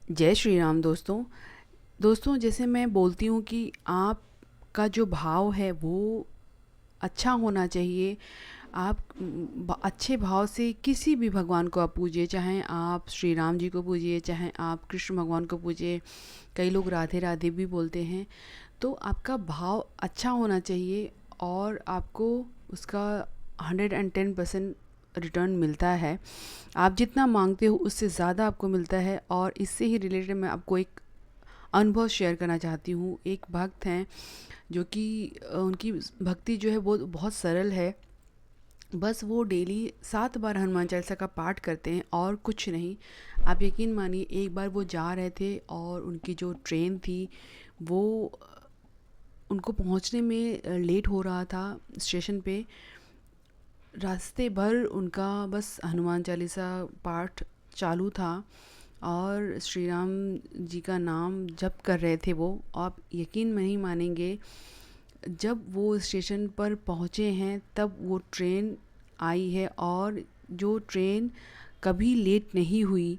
जय श्री राम दोस्तों। दोस्तों, जैसे मैं बोलती हूँ कि आपका जो भाव है वो अच्छा होना चाहिए। आप अच्छे भाव से किसी भी भगवान को आप पूजिए, चाहे आप श्री राम जी को पूजिए, चाहे आप कृष्ण भगवान को पूजिए। कई लोग राधे राधे भी बोलते हैं। तो आपका भाव अच्छा होना चाहिए और आपको उसका 110% रिटर्न मिलता है। आप जितना मांगते हो उससे ज़्यादा आपको मिलता है। और इससे ही रिलेटेड मैं आपको एक अनुभव शेयर करना चाहती हूँ। एक भक्त हैं जो कि उनकी भक्ति जो है वो बहुत सरल है। बस वो डेली 7 बार हनुमान चालीसा का पाठ करते हैं और कुछ नहीं। आप यकीन मानिए, एक बार वो जा रहे थे और उनकी जो ट्रेन थी वो उनको पहुंचने में लेट हो रहा था स्टेशन पे। रास्ते भर उनका बस हनुमान चालीसा पाठ चालू था और श्री राम जी का नाम जप कर रहे थे वो। आप यकीन नहीं मानेंगे, जब वो स्टेशन पर पहुँचे हैं तब वो ट्रेन आई है। और जो ट्रेन कभी लेट नहीं हुई,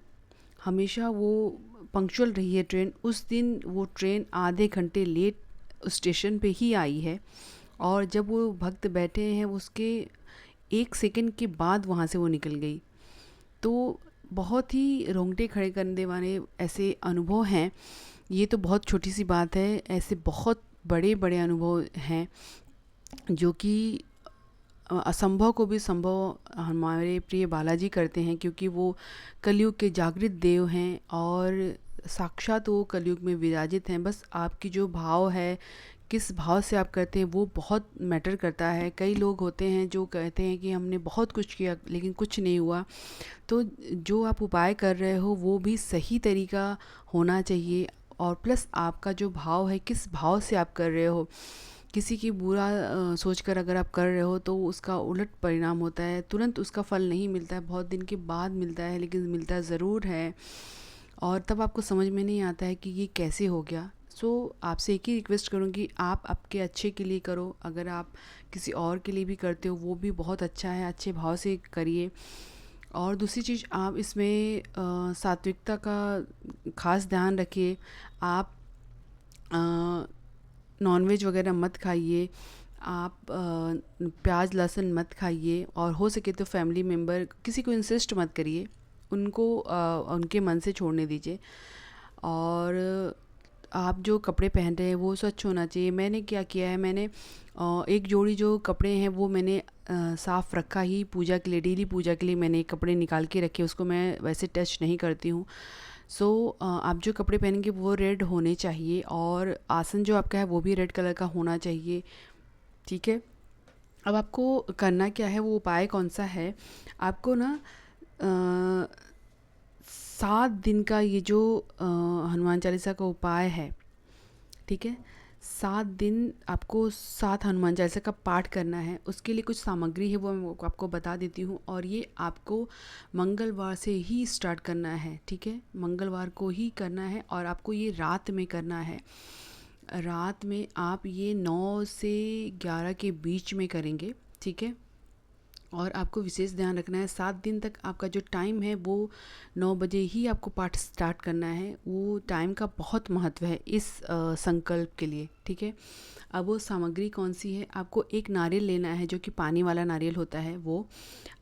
हमेशा वो पंक्चुअल रही है ट्रेन, उस दिन वो ट्रेन आधे घंटे लेट उस स्टेशन पे ही आई है। और जब वो भक्त बैठे हैं उसके 1 सेकंड के बाद वहाँ से वो निकल गई। तो बहुत ही रोंगटे खड़े करने वाले ऐसे अनुभव हैं। ये तो बहुत छोटी सी बात है, ऐसे बहुत बड़े बड़े अनुभव हैं जो कि असंभव को भी संभव हमारे प्रिय बालाजी करते हैं, क्योंकि वो कलयुग के जागृत देव हैं और साक्षात वो कलयुग में विराजित हैं। बस आपकी जो भाव है, किस भाव से आप करते हैं वो बहुत मैटर करता है। कई लोग होते हैं जो कहते हैं कि हमने बहुत कुछ किया लेकिन कुछ नहीं हुआ। तो जो आप उपाय कर रहे हो वो भी सही तरीका होना चाहिए। और प्लस आपका जो भाव है, किस भाव से आप कर रहे हो। किसी की बुरा सोचकर अगर आप कर रहे हो तो उसका उलट परिणाम होता है। तुरंत उसका फल नहीं मिलता है, बहुत दिन के बाद मिलता है, लेकिन मिलता ज़रूर है। और तब आपको समझ में नहीं आता है कि ये कैसे हो गया। सो आपसे एक ही रिक्वेस्ट करूँगी, आप आपके अच्छे के लिए करो। अगर आप किसी और के लिए भी करते हो वो भी बहुत अच्छा है, अच्छे भाव से करिए। और दूसरी चीज़, आप इसमें सात्विकता का ख़ास ध्यान रखिए। आप नॉनवेज वगैरह मत खाइए। आप प्याज लहसुन मत खाइए। और हो सके तो फैमिली मेम्बर किसी को इंसिस्ट मत करिए, उनको उनके मन से छोड़ने दीजिए। और आप जो कपड़े पहन रहे हैं वो स्वच्छ होना चाहिए। मैंने क्या किया है, मैंने एक जोड़ी जो कपड़े हैं वो मैंने साफ़ रखा ही पूजा के लिए। डेली पूजा के लिए मैंने कपड़े निकाल के रखे, उसको मैं वैसे टच नहीं करती हूँ। सो आप जो कपड़े पहनेंगे वो रेड होने चाहिए और आसन जो आपका है वो भी रेड कलर का होना चाहिए। ठीक है। अब आपको करना क्या है, वो उपाय कौन सा है। आपको ना 7 दिन का ये जो हनुमान चालीसा का उपाय है, ठीक है। 7 दिन आपको 7 हनुमान चालीसा का पाठ करना है। उसके लिए कुछ सामग्री है वो मैं आपको बता देती हूँ। और ये आपको मंगलवार से ही स्टार्ट करना है, ठीक है। मंगलवार को ही करना है और आपको ये रात में करना है। रात में आप ये 9 से 11 के बीच में करेंगे, ठीक है। और आपको विशेष ध्यान रखना है, 7 दिन तक आपका जो टाइम है वो 9 बजे ही आपको पाठ स्टार्ट करना है। वो टाइम का बहुत महत्व है इस संकल्प के लिए, ठीक है। अब वो सामग्री कौन सी है, आपको एक नारियल लेना है जो कि पानी वाला नारियल होता है वो।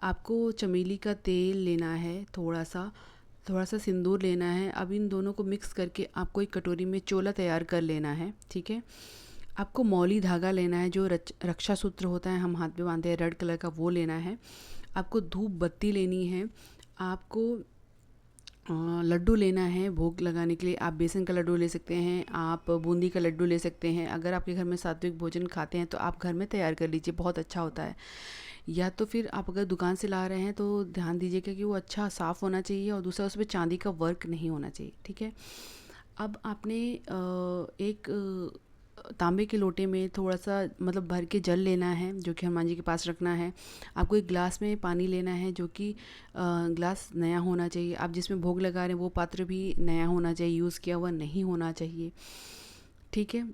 आपको चमेली का तेल लेना है, थोड़ा सा सिंदूर लेना है। अब इन दोनों को मिक्स करके आपको एक कटोरी में चोला तैयार कर लेना है, ठीक है। आपको मौली धागा लेना है, जो रक्षा सूत्र होता है हम हाथ में बांधते हैं रेड कलर का, वो लेना है। आपको धूप बत्ती लेनी है। आपको लड्डू लेना है भोग लगाने के लिए। आप बेसन का लड्डू ले सकते हैं, आप बूंदी का लड्डू ले सकते हैं। अगर आपके घर में सात्विक भोजन खाते हैं तो आप घर में तैयार कर लीजिए, बहुत अच्छा होता है। या तो फिर आप अगर दुकान से ला रहे हैं तो ध्यान दीजिएगा कि वो अच्छा साफ़ होना चाहिए और दूसरा उसमें चांदी का वर्क नहीं होना चाहिए, ठीक है। अब आपने एक तांबे के लोटे में थोड़ा सा मतलब भर के जल लेना है जो कि हनुमान जी के पास रखना है। आपको एक गिलास में पानी लेना है जो कि गिलास नया होना चाहिए। आप जिसमें भोग लगा रहे हैं वो पात्र भी नया होना चाहिए, यूज़ किया हुआ नहीं होना चाहिए, ठीक है।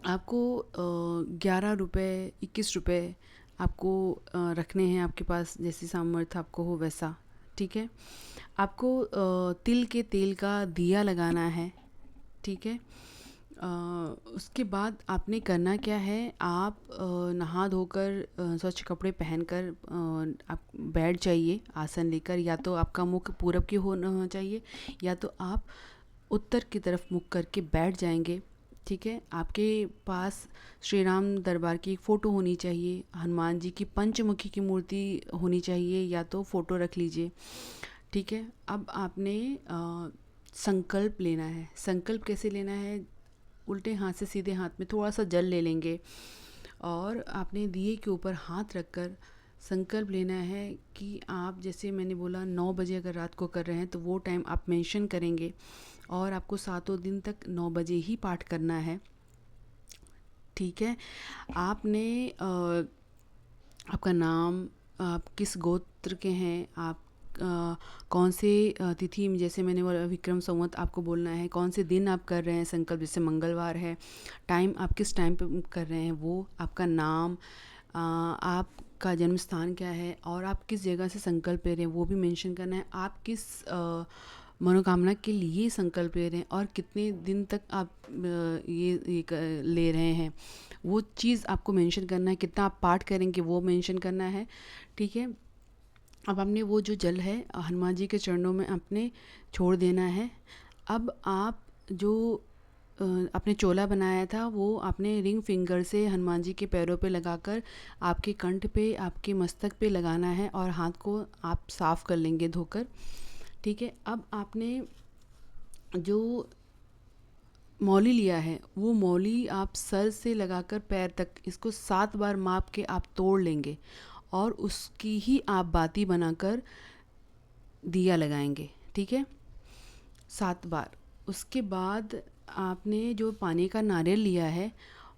आपको 11 रुपये 21 रुपये आपको रखने हैं आपके पास, जैसी सामर्थ्य आपको हो वैसा, ठीक है। आपको तिल के तेल का दिया लगाना है, ठीक है। उसके बाद आपने करना क्या है, आप नहा धोकर स्वच्छ कपड़े पहनकर आप बैठ जाइए आसन लेकर। या तो आपका मुख पूरब की होना चाहिए, या तो आप उत्तर की तरफ मुख करके बैठ जाएंगे, ठीक है। आपके पास श्री राम दरबार की एक फ़ोटो होनी चाहिए, हनुमान जी की पंचमुखी की मूर्ति होनी चाहिए, या तो फ़ोटो रख लीजिए, ठीक है। अब आपने संकल्प लेना है। संकल्प कैसे लेना है, उल्टे हाथ से सीधे हाथ में थोड़ा सा जल ले लेंगे और आपने दिए के ऊपर हाथ रखकर संकल्प लेना है कि आप, जैसे मैंने बोला 9 बजे अगर रात को कर रहे हैं तो वो टाइम आप मेंशन करेंगे और आपको 7 दिन तक 9 बजे ही पाठ करना है, ठीक है। आपने आपका नाम, आप किस गोत्र के हैं, आप कौन से तिथि में, जैसे मैंने बोला विक्रम संवत आपको बोलना है, कौन से दिन आप कर रहे हैं संकल्प, जैसे मंगलवार है, टाइम आप किस टाइम पे कर रहे हैं, वो आपका नाम, आपका जन्म स्थान क्या है और आप किस जगह से संकल्प ले रहे हैं वो भी मेंशन करना है। आप किस मनोकामना के लिए संकल्प ले रहे हैं और कितने दिन तक आप ले रहे हैं वो चीज़ आपको मेंशन करना है। कितना आप पाठ करेंगे वो मेंशन करना है, ठीक है। अब हमने वो जो जल है हनुमान जी के चरणों में आपने छोड़ देना है। अब आप जो आपने चोला बनाया था वो आपने रिंग फिंगर से हनुमान जी के पैरों पे लगाकर आपके कंठ पे, आपके मस्तक पे लगाना है और हाथ को आप साफ़ कर लेंगे धोकर, ठीक है। अब आपने जो मौली लिया है वो मौली आप सर से लगाकर पैर तक इसको 7 बार माप के आप तोड़ लेंगे और उसकी ही आप बाती बनाकर दिया लगाएंगे, ठीक है, 7 बार। उसके बाद आपने जो पानी का नारियल लिया है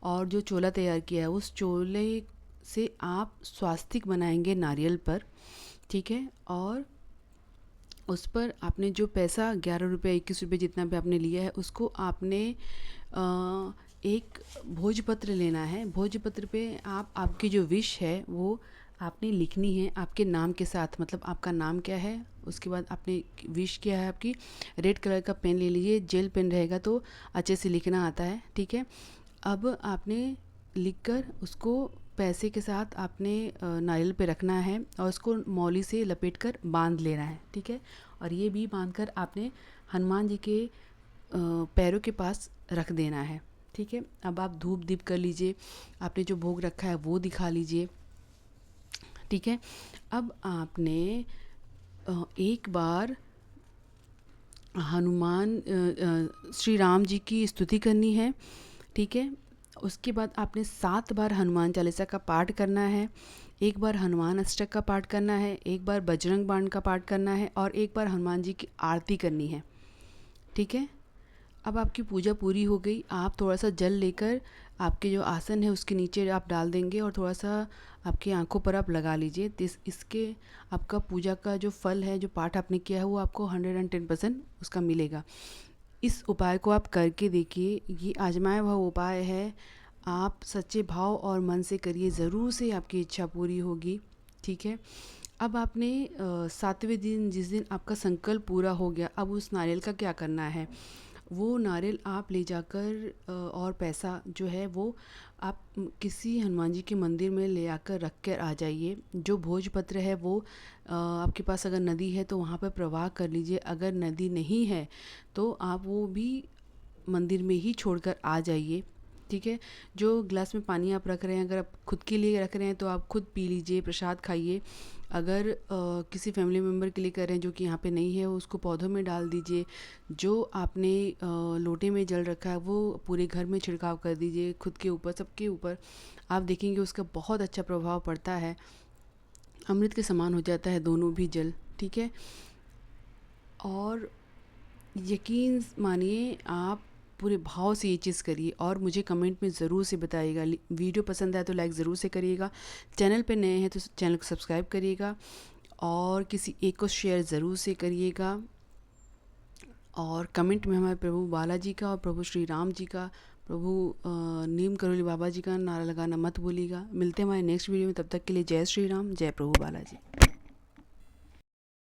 और जो चोला तैयार किया है उस चोले से आप स्वास्तिक बनाएंगे नारियल पर, ठीक है। और उस पर आपने जो पैसा 11 रुपये 21 रुपये जितना भी आपने लिया है उसको आपने एक भोजपत्र लेना है। भोजपत्र पे आप आपकी जो विश है वो आपने लिखनी है आपके नाम के साथ, मतलब आपका नाम क्या है, उसके बाद आपने विश किया है आपकी। रेड कलर का पेन ले लीजिए, जेल पेन रहेगा तो अच्छे से लिखना आता है, ठीक है। अब आपने लिखकर उसको पैसे के साथ आपने नारियल पे रखना है और उसको मौली से लपेट कर बांध लेना है, ठीक है। और ये भी बांध कर आपने हनुमान जी के पैरों के पास रख देना है, ठीक है। अब आप धूप दीप कर लीजिए, आपने जो भोग रखा है वो दिखा लीजिए, ठीक है। अब आपने एक बार हनुमान श्री राम जी की स्तुति करनी है, ठीक है। उसके बाद आपने 7 बार हनुमान चालीसा का पाठ करना है, एक बार हनुमान अष्टक का पाठ करना है, एक बार बजरंग बाण का पाठ करना है और एक बार हनुमान जी की आरती करनी है, ठीक है। अब आपकी पूजा पूरी हो गई। आप थोड़ा सा जल लेकर आपके जो आसन है उसके नीचे आप डाल देंगे और थोड़ा सा आपकी आंखों पर आप लगा लीजिए। इसके आपका पूजा का जो फल है, जो पाठ आपने किया है वो आपको 110% उसका मिलेगा। इस उपाय को आप करके देखिए, ये आजमाया हुआ उपाय है, आप सच्चे भाव और मन से करिए, ज़रूर से आपकी इच्छा पूरी होगी, ठीक है। अब आपने 7वें दिन, जिस दिन आपका संकल्प पूरा हो गया, अब उस नारियल का क्या करना है, वो नारियल आप ले जाकर और पैसा जो है वो आप किसी हनुमान जी के मंदिर में ले आकर रख कर आ जाइए। जो भोजपत्र है वो आपके पास अगर नदी है तो वहाँ पर प्रवाह कर लीजिए, अगर नदी नहीं है तो आप वो भी मंदिर में ही छोड़कर आ जाइए, ठीक है। जो गिलास में पानी आप रख रहे हैं, अगर आप खुद के लिए रख रहे हैं तो आप खुद पी लीजिए, प्रसाद खाइए। अगर किसी फैमिली मेम्बर के लिए कर रहे हैं जो कि यहाँ पे नहीं है, उसको पौधों में डाल दीजिए। जो आपने लोटे में जल रखा है वो पूरे घर में छिड़काव कर दीजिए, खुद के ऊपर, सबके ऊपर। आप देखेंगे उसका बहुत अच्छा प्रभाव पड़ता है, अमृत के समान हो जाता है दोनों भी जल, ठीक है। और यकीन मानिए आप पूरे भाव से ये चीज़ करिए और मुझे कमेंट में ज़रूर से बताइएगा। वीडियो पसंद आए तो लाइक ज़रूर से करिएगा, चैनल पे नए हैं तो चैनल को सब्सक्राइब करिएगा और किसी एक को शेयर ज़रूर से करिएगा। और कमेंट में हमारे प्रभु बालाजी का और प्रभु श्री राम जी का, प्रभु नीम करोली बाबा जी का नारा लगाना मत भूलिएगा। मिलते हैं हमारे नेक्स्ट वीडियो में, तब तक के लिए जय श्री राम, जय प्रभु बालाजी।